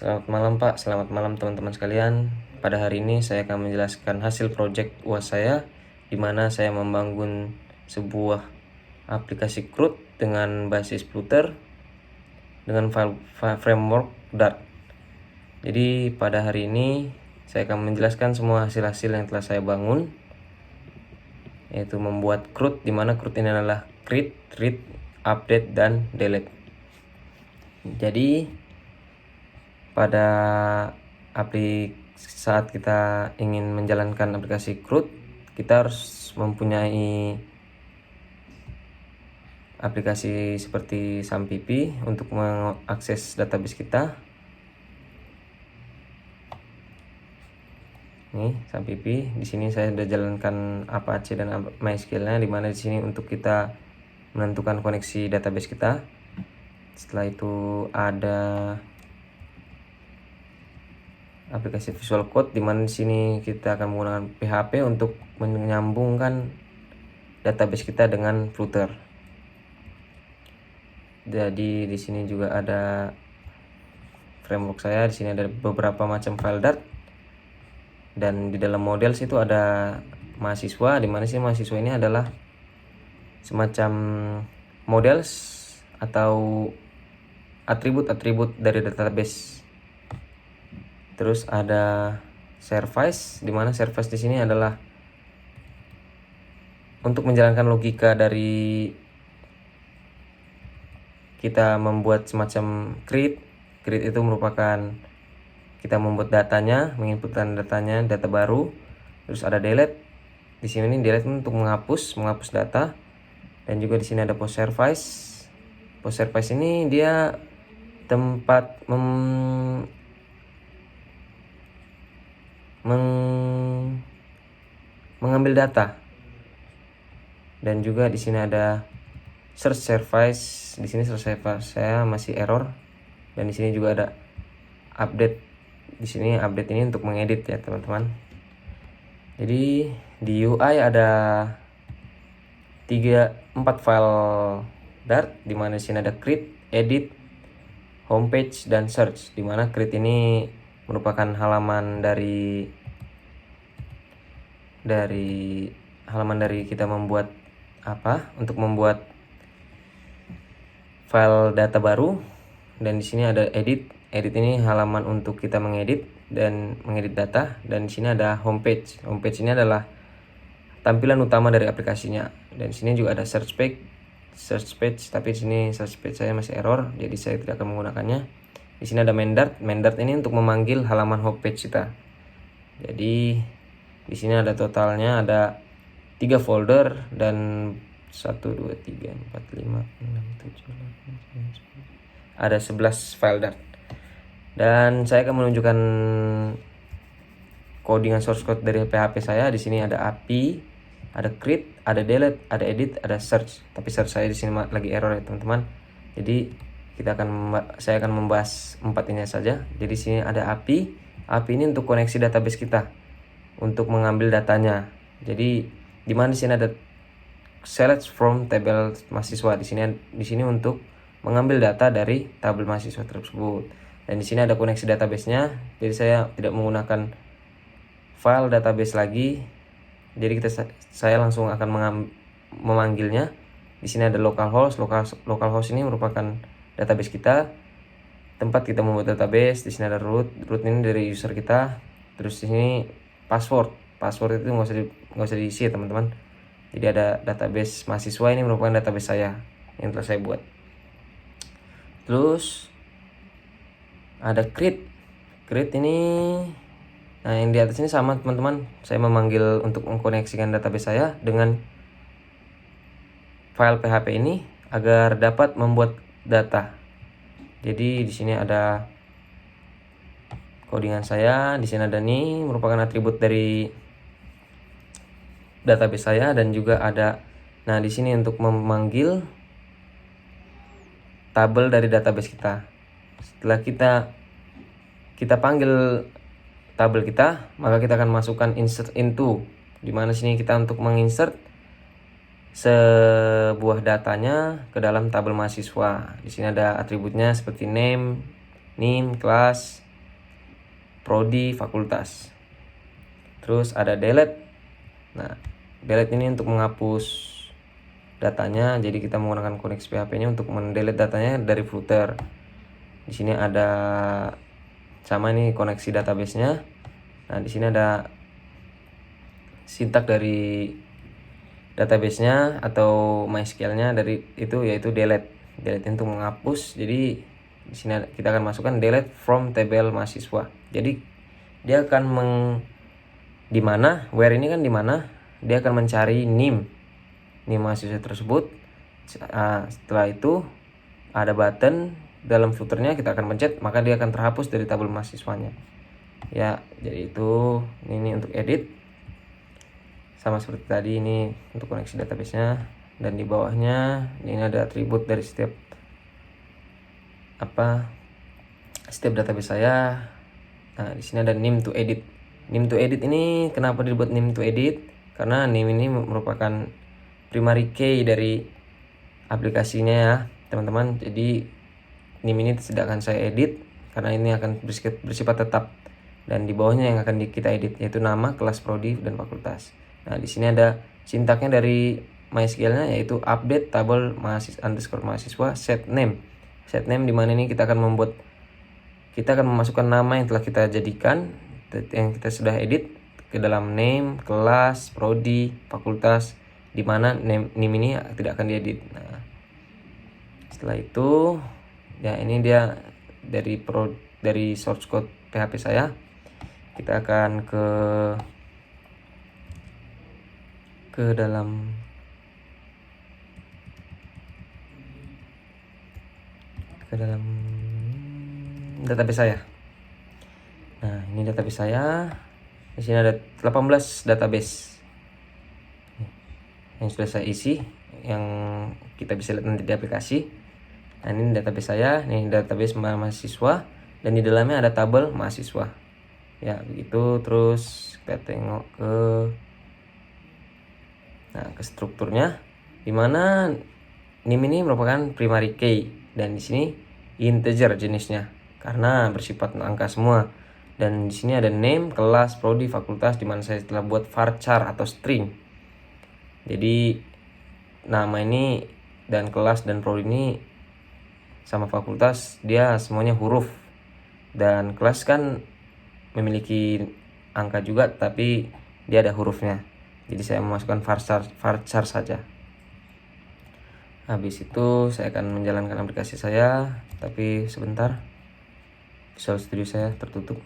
Selamat malam Pak, selamat malam teman-teman sekalian. Pada hari ini saya akan menjelaskan hasil project UAS saya, di mana saya membangun sebuah aplikasi CRUD dengan basis Flutter dengan file framework Dart. Jadi pada hari ini saya akan menjelaskan semua hasil-hasil yang telah saya bangun, yaitu membuat CRUD, di mana CRUD ini adalah create, read, update, dan delete. Jadi pada saat kita ingin menjalankan aplikasi CRUD, kita harus mempunyai aplikasi seperti SAMPP untuk mengakses database kita. Nih, SAMPP. Di sini saya sudah jalankan Apache dan MySQL-nya, di mana di sini untuk kita menentukan koneksi database kita. Setelah itu ada aplikasi Visual Code, di mana di sini kita akan menggunakan PHP untuk menyambungkan database kita dengan Flutter. Jadi di sini juga ada framework saya. Di sini ada beberapa macam file Dart, dan di dalam model itu ada mahasiswa, di mana sih mahasiswa ini adalah semacam models atau atribut-atribut dari database. Terus ada service, di mana service di sini adalah untuk menjalankan logika dari kita membuat semacam create. Create itu merupakan kita membuat datanya, menginputkan datanya, data baru. Terus ada delete. Di sini delete untuk menghapus data. Dan juga di sini ada post service. Post service ini dia tempat mengambil data. Dan juga di sini ada search service. Di sini search service saya masih error. Dan di sini juga ada update. Di sini update ini untuk mengedit ya teman-teman. Jadi di UI ada 4 file Dart, di mana di sini ada create, edit, homepage, dan search. Di mana create ini merupakan halaman dari kita membuat untuk membuat file data baru. Dan di sini ada edit. Edit ini halaman untuk kita mengedit data. Dan di sini ada homepage. Homepage ini adalah tampilan utama dari aplikasinya. Dan di sini juga ada search page, tapi di sini search page saya masih error, jadi saya tidak akan menggunakannya. Di sini ada main Dart. Main Dart ini untuk memanggil halaman homepage kita. Jadi di sini ada totalnya ada 3 folder dan 1 2 3 4 5 6 7 8 9 10. Ada 11 file Dart. Dan saya akan menunjukkan codingan source code dari PHP saya. Di sini ada API, ada create, ada delete, ada edit, ada search. Tapi search saya di sini lagi error ya teman-teman. Jadi saya akan membahas 4 ini saja. Jadi di sini ada API. API ini untuk koneksi database kita untuk mengambil datanya. Jadi di mana di sini ada select from table mahasiswa. Di sini untuk mengambil data dari tabel mahasiswa tersebut. Dan di sini ada koneksi database-nya. Jadi saya tidak menggunakan file database lagi. Jadi saya langsung akan memanggilnya. Di sini ada localhost. Localhost ini merupakan database kita, tempat kita membuat database. Di sini ada root. Root ini dari user kita. Terus di sini password. Password itu nggak usah diisi ya teman-teman. Jadi ada database mahasiswa, ini merupakan database saya yang telah saya buat. Terus ada create. Create ini, nah yang di atas ini sama teman-teman. Saya memanggil untuk mengkoneksikan database saya dengan file PHP ini agar dapat membuat data. Jadi di sini ada codingan saya. Di sini ada nih merupakan atribut dari database saya, dan juga ada di sini untuk memanggil tabel dari database kita. Setelah kita panggil tabel kita, maka kita akan masukkan insert into, di mana sini kita untuk menginsert sebuah datanya ke dalam tabel mahasiswa. Di sini ada atributnya seperti name, class, prodi, fakultas. Terus ada delete. Nah, delete ini untuk menghapus datanya. Jadi kita menggunakan koneksi PHP-nya untuk mendelete datanya dari footer. Di sini ada sama ini koneksi database-nya. Nah, di sini ada sintak dari database-nya atau MySQL-nya dari itu yaitu delete. Delete untuk menghapus. Jadi di sini kita akan masukkan delete from table mahasiswa. Jadi dia akan di mana where ini kan di mana dia akan mencari NIM mahasiswa tersebut. Setelah itu ada button dalam footernya, kita akan pencet maka dia akan terhapus dari tabel mahasiswanya ya. Jadi itu ini untuk edit sama seperti tadi, ini untuk koneksi database-nya. Dan di bawahnya ini ada atribut dari setiap database saya. Nah, di sini ada name to edit. Name to edit ini kenapa dibuat name to edit? Karena name ini merupakan primary key dari aplikasinya ya, teman-teman. Jadi name ini tidak akan saya edit karena ini akan bersifat tetap. Dan di bawahnya yang akan kita edit yaitu nama, kelas, prodi, dan fakultas. Nah, di sini ada sintaknya dari MySQL-nya yaitu update table mahasiswa set name. Set name di mana ini kita akan memasukkan nama yang telah kita jadikan, yang kita sudah edit ke dalam name, kelas, prodi, fakultas, di mana name ini tidak akan diedit. Nah, setelah itu ya ini dia dari source code PHP saya. Kita akan ke dalam database saya. Nah, ini database saya. Di sini ada 18 database yang sudah saya isi, yang kita bisa lihat nanti di aplikasi. Nah, ini database saya, ini database mahasiswa, dan di dalamnya ada tabel mahasiswa. Ya, begitu. Terus kita tengok ke strukturnya, di mana name ini merupakan primary key, dan di sini integer jenisnya karena bersifat angka semua. Dan di sini ada name, kelas, prodi, fakultas, di mana saya telah buat varchar atau string. Jadi nama ini dan kelas dan prodi ini sama fakultas dia semuanya huruf, dan kelas kan memiliki angka juga tapi dia ada hurufnya. Jadi saya memasukkan varchar saja. Habis itu saya akan menjalankan aplikasi saya, tapi sebentar, Visual Studio saya tertutup.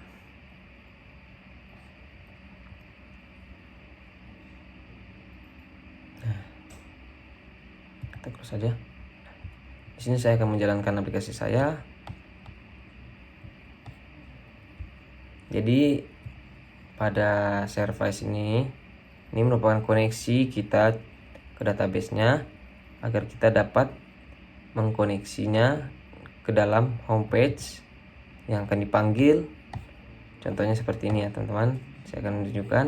Kita close saja. Di sini saya akan menjalankan aplikasi saya. Jadi pada service ini merupakan koneksi kita ke database-nya agar kita dapat mengkoneksinya ke dalam homepage yang akan dipanggil. Contohnya seperti ini ya, teman-teman. Saya akan menunjukkan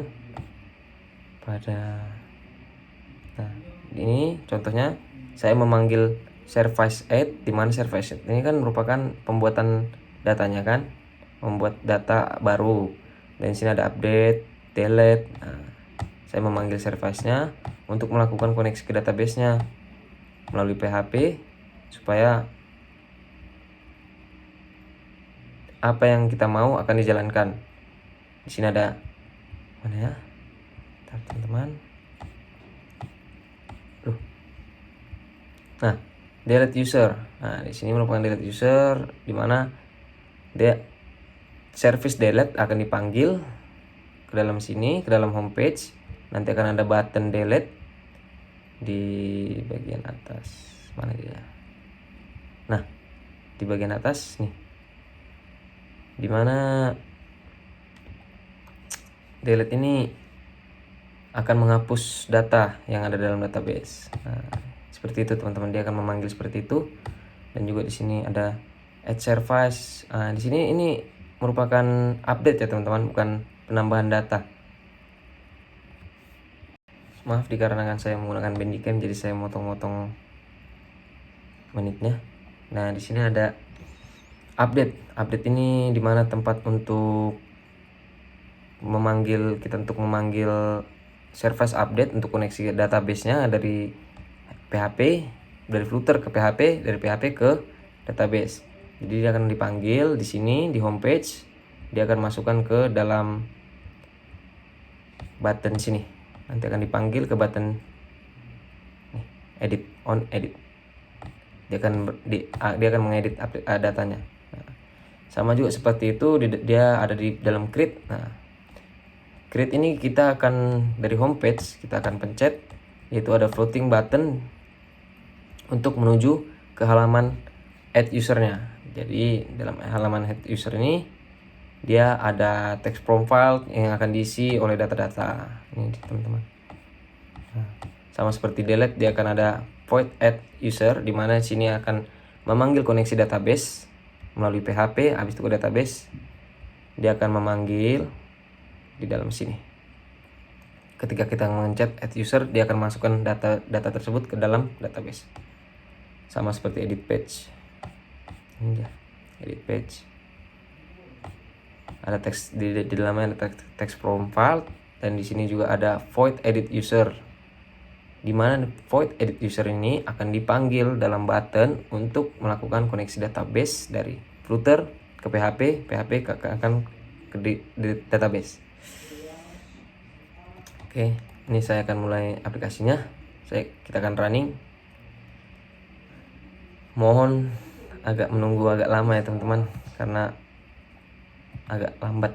nah, ini contohnya saya memanggil service add, di mana service add ini kan merupakan pembuatan datanya kan, membuat data baru. Dan di sini ada update, delete. Nah, saya memanggil service-nya untuk melakukan koneksi ke database-nya melalui PHP supaya apa yang kita mau akan dijalankan. Di sini ada mana ya, teman-teman. Nah, delete user. Nah, di sini merupakan delete user, di mana dia service delete akan dipanggil ke dalam sini, ke dalam homepage. Nanti akan ada button delete di bagian atas. Mana dia? Nah, di bagian atas nih, di mana delete ini akan menghapus data yang ada dalam database. Nah, seperti itu teman-teman, dia akan memanggil seperti itu. Dan juga di sini ada add service. Nah, di sini ini merupakan update ya teman-teman, bukan penambahan data. Maaf dikarenakan saya menggunakan Bandicam, jadi saya motong-motong menitnya. Nah, di sini ada update. Update ini dimana tempat untuk untuk memanggil service update untuk koneksi database-nya dari PHP, dari Flutter ke PHP, dari PHP ke database. Jadi dia akan dipanggil di sini di homepage, dia akan masukkan ke dalam button sini. Nanti akan dipanggil ke button nih, edit, on edit. Dia akan mengedit datanya. Nah, sama juga seperti itu dia ada di dalam create. Nah, create ini kita akan dari homepage kita akan pencet, yaitu ada floating button untuk menuju ke halaman add usernya. Jadi dalam halaman add user ini dia ada text profile yang akan diisi oleh data-data ini teman-teman. Nah, sama seperti delete, dia akan ada void add user, di mana sini akan memanggil koneksi database melalui PHP. Habis itu ke database dia akan memanggil di dalam sini. Ketika kita mencet add user, dia akan masukkan data tersebut ke dalam database. Sama seperti edit page. Ini dia, edit page. Ada teks di dalamnya, ada text profile, dan di sini juga ada void edit user, di mana void edit user ini akan dipanggil dalam button untuk melakukan koneksi database dari Flutter ke PHP, PHP akan ke database. Oke, ini saya akan mulai aplikasinya. Kita akan running. Mohon agak menunggu agak lama ya teman-teman, karena agak lambat.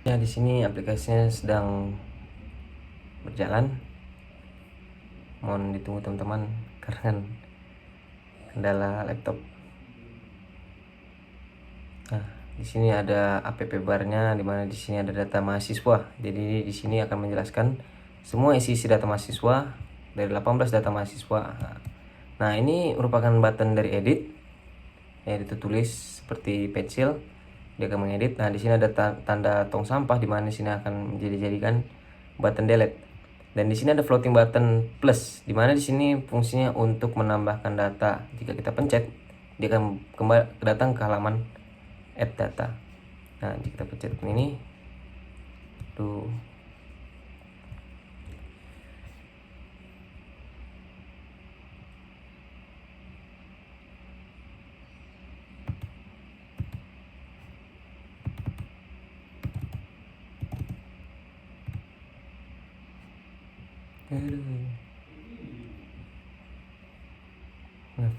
Ya, di sini aplikasinya sedang berjalan. Mohon ditunggu teman-teman karena kan kendala laptop. Nah, di sini ada app bar-nya, di mana di sini ada data mahasiswa. Jadi di sini akan menjelaskan semua isi data mahasiswa dari 18 data mahasiswa. Nah, ini merupakan button dari edit. Ya, ditulis seperti pensil. Dia akan mengedit. Nah, di sini ada tanda tong sampah, di mana di sini akan dijadikan button delete. Dan di sini ada floating button plus, di mana di sini fungsinya untuk menambahkan data. Jika kita pencet, dia akan kembali datang ke halaman add data. Nah, jika kita pencet ini tuh,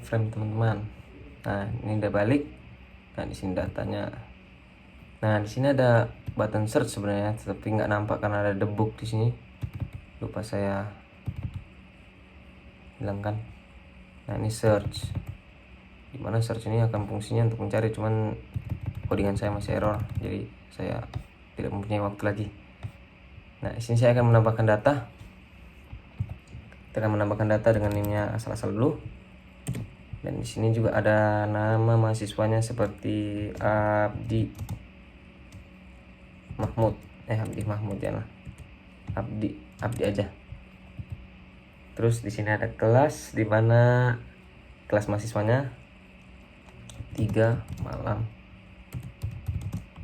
frame teman-teman. Nah, ini udah balik. Nah, di sini datanya. Nah, di sini ada button search sebenarnya, tapi nggak nampak karena ada debug di sini. Lupa saya hilangkan. Nah, ini search. Dimana search ini akan fungsinya untuk mencari, cuman codingan saya masih error, jadi saya tidak mempunyai waktu lagi. Nah, di sini saya akan menambahkan data. Kita akan menambahkan data dengan ininya asal-asal dulu. Dan di sini juga ada nama mahasiswanya seperti Abdi Mahmud. Abdi Mahmud ya lah. Abdi aja. Terus di sini ada kelas, di mana kelas mahasiswanya 3 malam.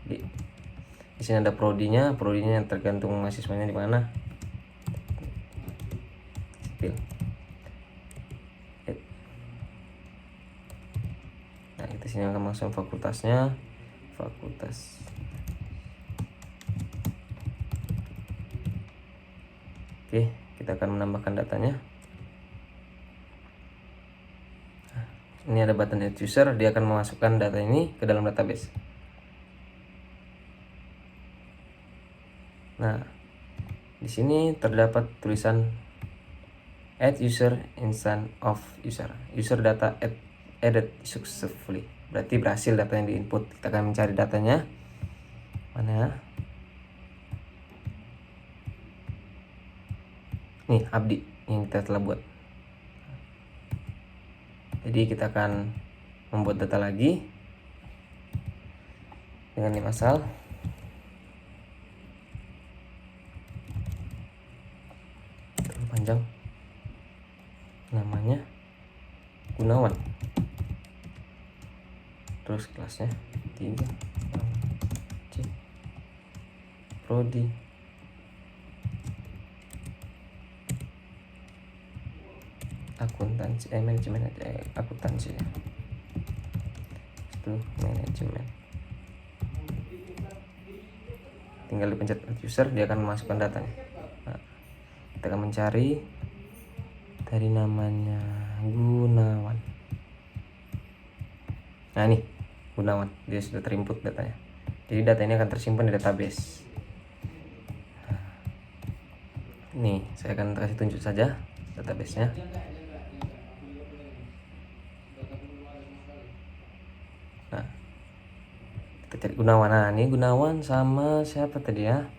Di sini ada prodinya yang tergantung mahasiswanya di mana. Sipil. Nah, kita sini akan masuk fakultasnya, fakultas. Oke, kita akan menambahkan datanya. Ini ada button add user, dia akan memasukkan data ini ke dalam database. Nah, di sini terdapat tulisan add user instance of user. User data added successfully. Berarti berhasil datanya diinput. Kita akan mencari datanya. Mana? nih Abdi yang kita telah buat. Jadi kita akan membuat data lagi dengan 5 sel. Terlalu panjang. Namanya Gunawan. Terus kelasnya 3 C. Prodi. Akuntansi, manajemen akuntansi. Itu manajemen. Tinggal dipencet user, dia akan memasukkan datanya. Nah, kita akan mencari dari namanya Gunawan. Nah nih Gunawan, dia sudah terinput datanya. Jadi data ini akan tersimpan di database. Nih saya akan kasih tunjuk saja databasenya. Nah kita cari Gunawan. Nah ini Gunawan sama siapa tadi ya,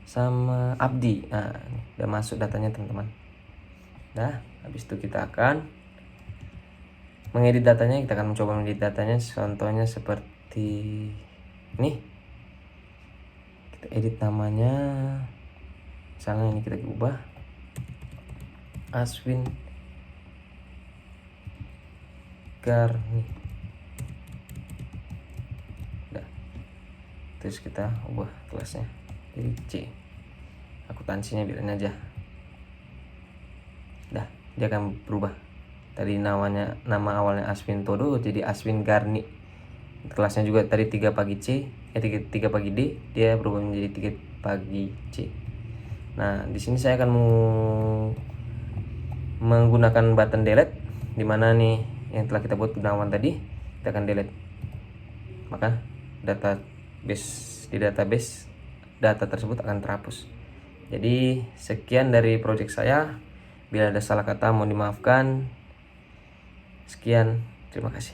sama Abdi. Nah udah masuk datanya teman-teman. Nah habis itu kita akan mengedit datanya. Kita akan mencoba mengedit datanya, contohnya seperti ini. Kita edit namanya, misalnya ini kita ubah Aswin Garni. Udah. Terus kita ubah kelasnya jadi C. Akuntansinya biarin aja. Dah, dia akan berubah. Tadi nama awalnya Aswin Todo jadi Aswin Garni. Kelasnya juga tadi 3 pagi C, 3 pagi D, dia berubah menjadi 3 pagi C. Nah, di sini saya akan menggunakan button delete, dimana nih yang telah kita buat Gunawan tadi, kita akan delete. Maka di database data tersebut akan terhapus. Jadi sekian dari project saya. Bila ada salah kata mohon dimaafkan. Sekian, terima kasih.